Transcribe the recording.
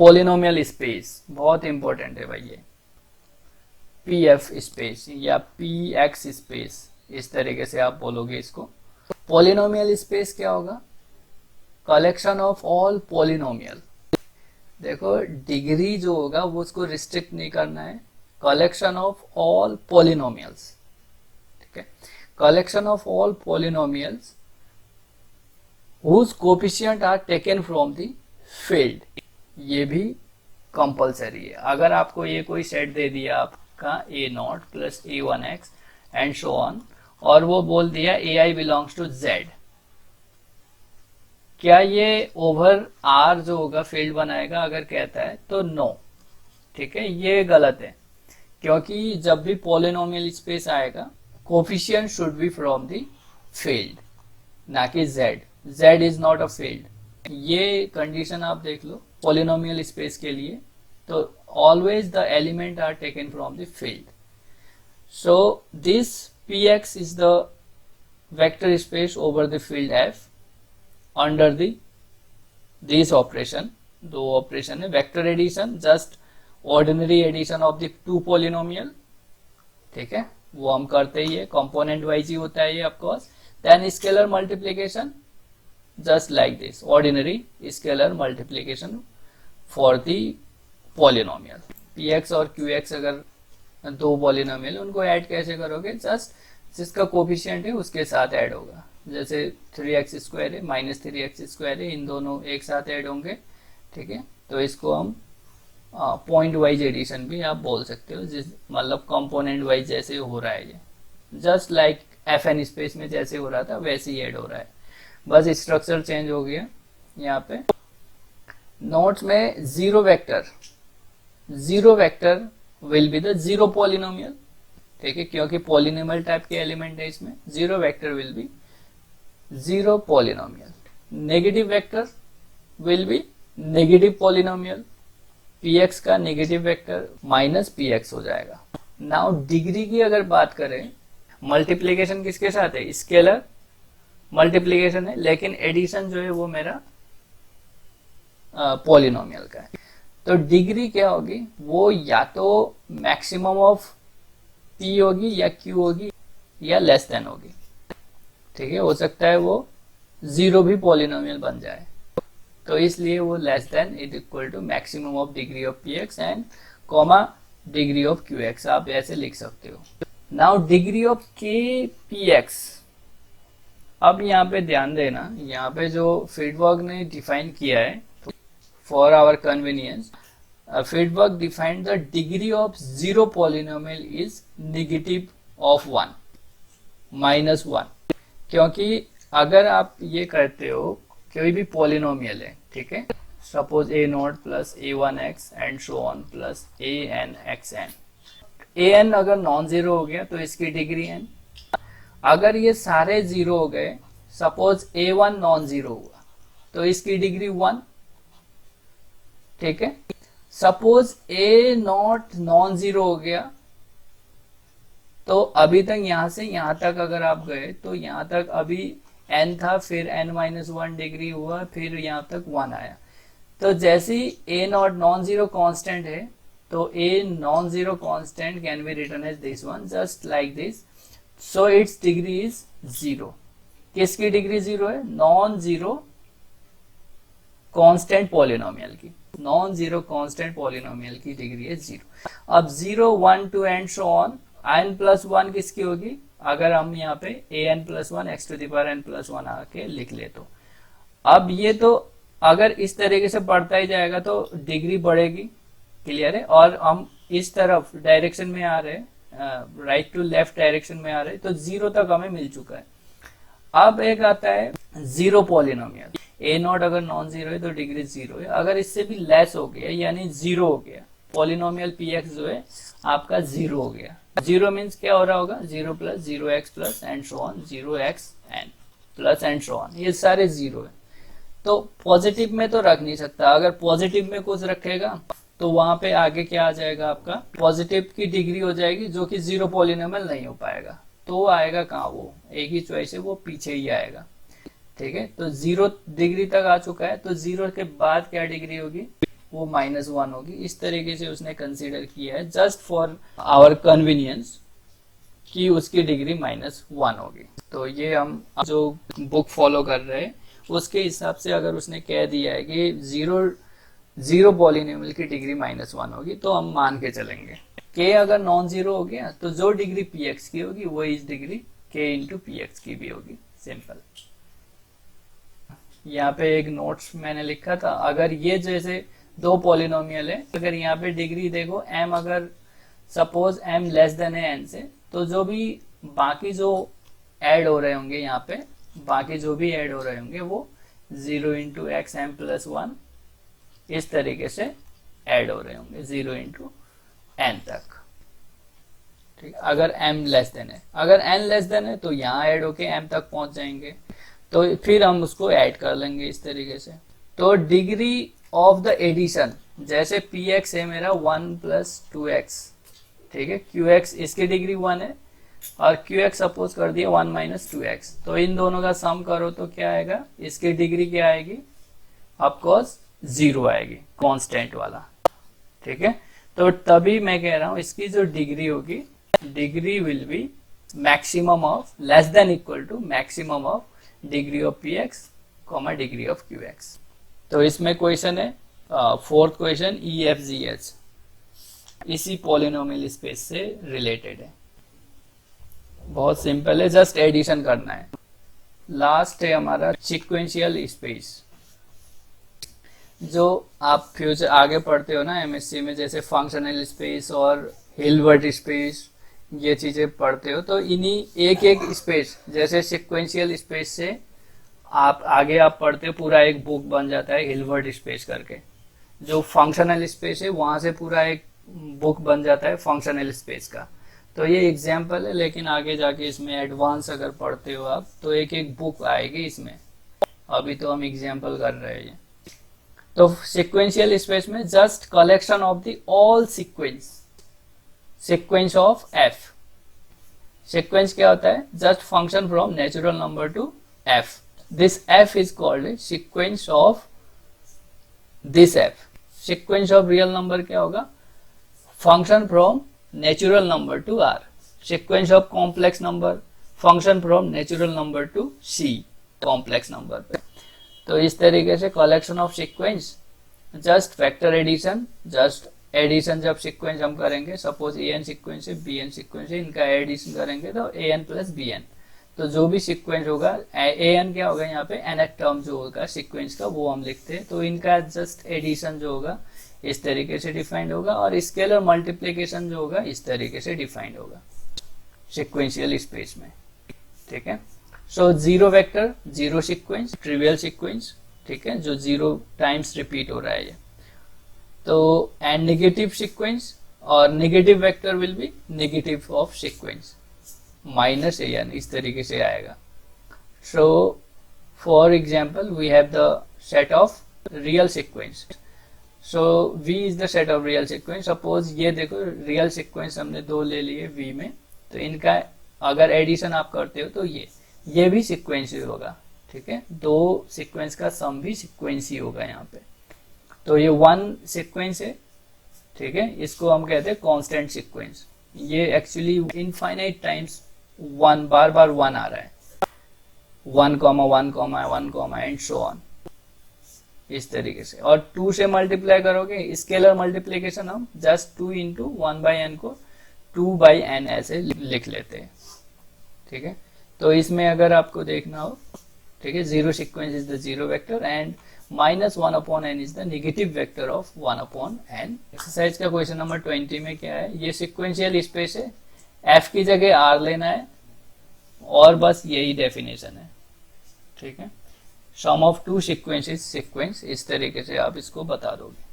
Polynomial space बहुत important है भाई, ये पीएफ स्पेस या पीएक्स स्पेस, इस तरीके से आप बोलोगे इसको। पॉलिनोमियल स्पेस क्या होगा? Collection of all polynomial. देखो डिग्री जो होगा वो उसको रिस्ट्रिक्ट नहीं करना है, कलेक्शन ऑफ ऑल पॉलिनोमियल्स, ठीक है। Collection of all polynomials whose coefficient are taken from the field, ये भी कंपलसरी है। अगर आपको ये कोई सेट दे दिया आपका a0 plus a1x and so on, और वो बोल दिया ai बिलोंग्स टू z, क्या ये ओवर r जो होगा फील्ड बनाएगा? अगर कहता है तो नो, ठीक है, ये गलत है, क्योंकि जब भी पॉलिनोमियल स्पेस आएगा coefficient should be from the field, ना कि z। z is not a field. ये कंडीशन आप देख लो पॉलिनोमियल स्पेस के लिए, तो always the element are taken from the field. So this px is the vector space over the field f under the this operation. दो operation है, vector addition, just ordinary addition of the two polynomial, ठीक है, वो हम करते ही है, component wise ही होता है ये of course. Then scalar multiplication, just like this, ordinary scalar multiplication for the polynomial। px और qx अगर दो पॉलिनोमियल उनको ऐड कैसे करोगे? जस्ट जिसका कोफिशिएंट है उसके साथ ऐड होगा। जैसे 3x स्क्वायर है माइनस 3x स्क्वायर है, इन दोनों एक साथ ऐड होंगे, ठीक है। तो इसको हम पॉइंट वाइज एडिशन भी आप बोल सकते हो, जिस मतलब कंपोनेंट वाइज जैसे हो रहा है, ये जस्ट लाइक fn स्पेस में जैसे हो रहा था वैसे ही ऐड हो रहा है, बस स्ट्रक्चर चेंज हो गया। यहाँ पे नोट्स में zero vector will be the zero polynomial, ठीक है, क्योंकि पॉलिनोमियल टाइप के एलिमेंट है इसमें। Zero vector will B zero polynomial. Negative vector will be negative polynomial, px का नेगेटिव वेक्टर माइनस px हो जाएगा। नाउ डिग्री की अगर बात करें, मल्टीप्लीकेशन किसके साथ है? स्केलर मल्टीप्लीकेशन है, लेकिन एडिशन जो है वो मेरा पॉलिनोमियल का है। तो डिग्री क्या होगी? वो या तो मैक्सिमम ऑफ p होगी या q होगी या लेस देन होगी, ठीक है। हो सकता है वो जीरो भी पॉलिनोमियल बन जाए, तो इसलिए वो less than is equal to maximum of degree of px and comma degree of qx, आप ऐसे लिख सकते हो। नाउ डिग्री ऑफ kpx, अब यहाँ पे ध्यान देना, यहाँ पे जो फीडवर्क ने डिफाइन किया है फॉर आवर कन्वीनियंस, फीडवर्क defined the degree of zero polynomial is negative of 1 minus 1, क्योंकि अगर आप ये करते हो कोई भी पॉलिनोमियल है, ठीक है, suppose a0 plus a1x and so on plus an xn अगर नॉन जीरो हो गया तो इसकी डिग्री n। अगर ये सारे जीरो हो गए, सपोज a1 नॉन जीरो हुआ तो इसकी डिग्री 1, ठीक है। सपोज a0 नॉन जीरो हो गया, तो अभी तक यहां से यहां तक अगर आप गए तो यहां तक अभी n था, फिर n-1 डिग्री हुआ, फिर यहां तक 1 आया। तो जैसे ही a0 नॉन जीरो कांस्टेंट है, तो a non zero constant can be written as this one, just like this. So its degree is 0। किसकी डिग्री 0 है? नॉन जीरो कांस्टेंट पॉलिनोमियल की। नॉन जीरो कांस्टेंट पॉलिनोमियल की डिग्री है 0। अब 0, 1, 2 and so on, n plus 1 किसकी होगी? अगर हम यहाँ पे an plus 1 x to the power n plus 1 आके लिख ले तो अब ये तो अगर इस तरीके से बढ़ता ही जाएगा तो डिग्री बढ़ेगी, क्लियर है। और हम इस तरफ डायरेक्शन में आ रहे हैं, राइट टू लेफ्ट डायरेक्शन में आ रहे हैं, तो 0 तक हमें मिल चुका है। अब एक आता है जीरो पॉलिनोमियल, a0 अगर नॉन जीरो है तो डिग्री 0 है। अगर इससे भी लेस हो गया यानी 0 हो गया, पॉलिनोमियल px जो है आपका 0 हो गया। 0 मीन्स क्या हो रहा होगा? 0 plus 0x plus and so on, 0xn plus and so on, ये सारे 0 है। तो पॉजिटिव में तो रख नहीं सकता, अगर पॉजिटिव में कुछ रखेगा तो वहां पे आगे क्या आ जाएगा? आपका पॉजिटिव की डिग्री हो जाएगी, जो कि जीरो पॉलिनोमियल नहीं हो पाएगा। तो आएगा कहाँ? वो एक ही चॉइस है, वो पीछे ही आएगा, ठीक है। तो 0 डिग्री तक आ चुका है, तो 0 के बाद क्या डिग्री होगी? वो -1 होगी। इस तरीके से उसने कंसीडर किया है जस्ट फॉर आवर कन्वीनियंस कि उसकी डिग्री -1 होगी। तो ये हम जो बुक फॉलो कर रहे हैं उसके हिसाब से अगर उसने कह दिया है कि जीरो पॉलिनोमियल की डिग्री -1 होगी तो हम मान के चलेंगे। k अगर नॉन जीरो हो गया तो जो डिग्री px की होगी वो इस डिग्री k इंटू px की भी होगी। सिंपल। यहाँ पे एक नोट्स मैंने लिखा था, अगर ये जैसे दो पॉलिनोमियल है, अगर यहाँ पे डिग्री देखो m अगर सपोज m लेस देन है n से, तो जो भी बाकी जो ऐड हो रहे होंगे यहाँ पे, बाकी जो भी ऐड हो रहे होंगे वो 0 इंटू एक्स एम प्लस 1 इस तरीके से ऐड हो रहे होंगे 0 इंटू एन तक। ठीक, अगर m लेस देन है, अगर n लेस देन है तो यहाँ ऐड होके m तक पहुंच जाएंगे, तो फिर हम उसको ऐड कर लेंगे इस तरीके से। तो डिग्री ऑफ द एडिशन, जैसे px है मेरा 1 प्लस 2x, ठीक है, qx इसकी डिग्री 1 है और qx सपोज कर दिया 1 माइनस 2x, तो इन दोनों का सम करो तो क्या आएगा, इसकी डिग्री क्या आएगी, ऑफकोर्स 0 आएगी, कांस्टेंट वाला। ठीक है, तो तभी मैं कह रहा हूं इसकी जो डिग्री होगी, degree will be maximum of less than equal to maximum of degree of px comma degree of qx। तो इसमें क्वेश्चन है फोर्थ क्वेश्चन EFGH, इसी पॉलिनोमियल स्पेस से रिलेटेड है। बहुत सिंपल है, जस्ट एडिशन करना है। लास्ट है हमारा सीक्वेंशियल स्पेस, जो आप फ्यूचर आगे पढ़ते हो ना एमएससी में, जैसे फंक्शनल स्पेस और हिल्बर्ट स्पेस, ये चीजें पढ़ते हो, तो इन्हीं एक एक स्पेस, जैसे सीक्वेंशियल स्पेस से आप आगे आप पढ़ते हो पूरा एक बुक बन जाता है हिल्बर्ट स्पेस करके। जो फंक्शनल स्पेस है वहां से पूरा एक बुक बन जाता है फंक्शनल स्पेस का। तो ये एग्जाम्पल है, लेकिन आगे जाके इसमें एडवांस अगर पढ़ते हो आप तो एक एक बुक आएगी इसमें, अभी तो हम एग्जाम्पल कर रहे हैं। तो सीक्वेंशियल स्पेस में just collection of the all sequence of f। Sequence क्या होता है, just function from natural number to f। This f is called sequence of this f। Sequence of real number क्या होगा, function from natural number to r। Sequence of complex number, function from natural number to c complex number पे। तो इस तरीके से collection of sequence, just vector addition, just addition जब sequence हम करेंगे, सपोज an सीक्वेंस है bn सीक्वेंस है, इनका एडिशन करेंगे तो an प्लस bn, तो जो भी सीक्वेंस होगा an क्या होगा यहाँ पे nth टर्म जो होगा सीक्वेंस का वो हम लिखते हैं, तो इनका जस्ट एडिशन जो होगा इस तरीके से डिफाइंड होगा, और स्केलर मल्टीप्लिकेशन जो होगा इस तरीके से डिफाइंड होगा सीक्वेंशियल स्पेस में। ठीक है, so zero vector, zero sequence, trivial sequence, ठीक है, जो 0 टाइम्स रिपीट हो रहा है ये। तो एंड नेगेटिव सीक्वेंस, और negative vector will be negative of sequence -an, इस तरीके से आएगा। So for example we have the set of real sequence, so v is the set of real sequence. Suppose ये देखो रियल सीक्वेंस हमने 2 ले लिए v में, तो इनका अगर एडिशन आप करते हो तो ये भी सीक्वेंस ही होगा। ठीक है, 2 सीक्वेंस का सम भी सीक्वेंस ही होगा यहाँ पे। तो ये 1 सीक्वेंस है, ठीक है, इसको हम कहते हैं कांस्टेंट सीक्वेंस। ये एक्चुअली इनफाइनाइट टाइम्स 1 बार 1 आ रहा है, 1, 1, 1, एंड सो ऑन, इस तरीके से। और 2 से मल्टीप्लाई करोगे, स्केलर मल्टीप्लीकेशन हम जस्ट 2 इंटू 1/n को 2/n ऐसे लिख लेते हैं। ठीक है, तो इसमें अगर आपको देखना हो, ठीक है, zero sequence is the zero vector and -1/n is the negative vector of 1/n। Exercise का क्वेश्चन नंबर 20 में क्या है, ये सीक्वेंशियल स्पेस है, f की जगह r लेना है और बस यही डेफिनेशन है। ठीक है, सम ऑफ 2 सीक्वेंस इज सीक्वेंस, इस तरीके से आप इसको बता दोगे।